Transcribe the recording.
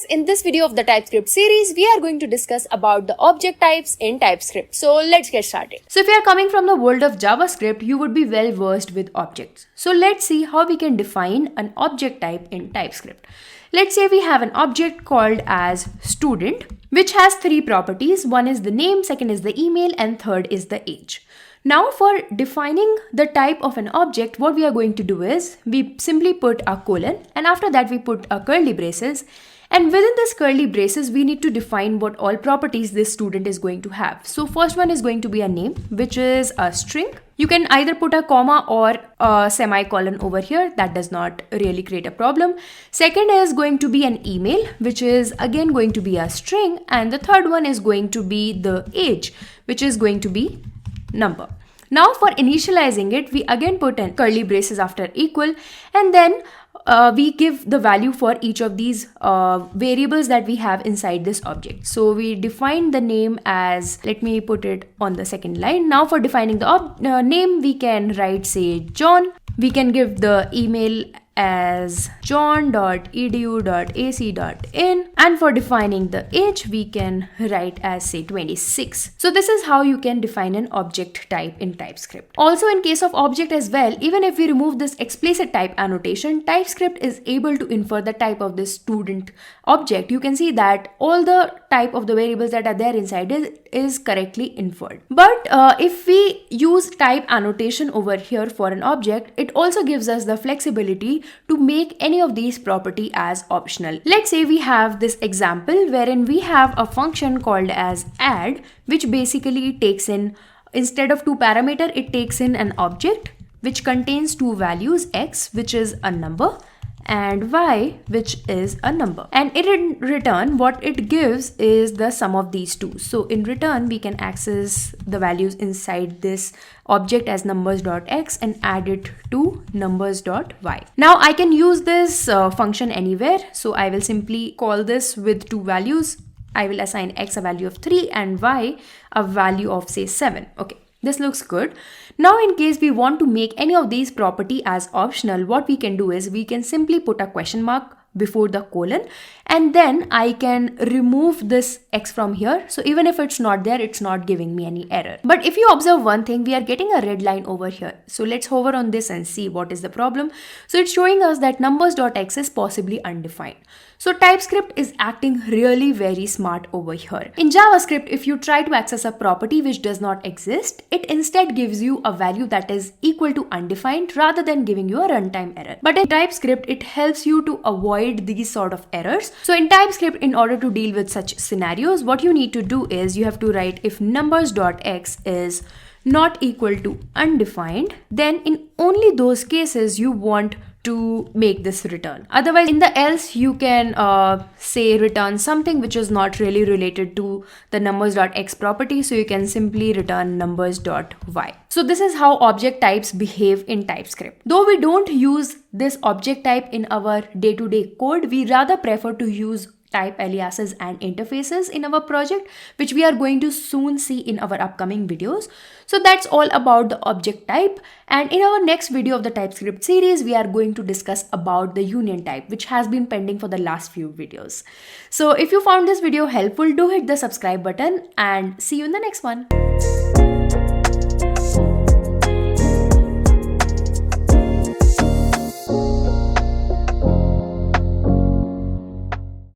guys, in this video of the TypeScript series, we are going to discuss about the object types in TypeScript. So let's get started. So if you are coming from the world of JavaScript, you would be well versed with objects. So let's see how we can define an object type in TypeScript. Let's say we have an object called as student, which has three properties. One is the name, second is the email, and third is the age. Now for defining the type of an object, what we are going to do is we simply put a colon and after that we put a curly braces, and within this curly braces we need to define what all properties this student is going to have. So first one is going to be a name, which is a string. You can either put a comma or a semicolon over here. That does not really create a problem. Second is going to be an email, which is again going to be a string, and the third one is going to be the age, which is going to be number. Now for initializing it, we again put in curly braces after equal, and then we give the value for each of these variables that we have inside this object. So we define the name as, let me put it on the second line. Now for defining the name, we can write say John. We can give the email as john.edu.ac.in, and for defining the age we can write as say 26. So this is how you can define an object type in TypeScript. Also in case of object as well, even if we remove this explicit type annotation, TypeScript is able to infer the type of this student object. You can see that all the type of the variables that are there inside is correctly inferred. But if we use type annotation over here for an object, it also gives us the flexibility to make any of these property as optional. Let's say we have this example wherein we have a function called as add, which basically takes in, instead of two parameter, it takes in an object which contains two values, x, which is a number, and y, which is a number, and in return what it gives is the sum of these two. So in return we can access the values inside this object as numbers.x and add it to numbers.y. Now I can use this function anywhere, so I will simply call this with two values. I will assign x a value of 3 and y a value of say 7. Okay, this looks good. Now in case we want to make any of these property as optional, what we can do is we can simply put a question mark before the colon, and then I can remove this x from here. So even if it's not there, it's not giving me any error. But if you observe one thing, we are getting a red line over here. So let's hover on this and see what is the problem. So it's showing us that numbers.x is possibly undefined. So TypeScript is acting really very smart over here. In JavaScript, if you try to access a property which does not exist, it instead gives you a value that is equal to undefined rather than giving you a runtime error. But in TypeScript, it helps you to avoid these sort of errors. So in TypeScript, in order to deal with such scenarios, what you need to do is you have to write if numbers.x is not equal to undefined, then in only those cases you want to make this return. Otherwise, in the else, you can say return something which is not really related to the numbers.x property. So you can simply return numbers.y. So this is how object types behave in TypeScript. Though we don't use this object type in our day-to-day code, we rather prefer to use type aliases and interfaces in our project, which we are going to soon see in our upcoming videos. So that's all about the object type, and in our next video of the TypeScript series, we are going to discuss about the union type, which has been pending for the last few videos. So if you found this video helpful, do hit the subscribe button and see you in the next one.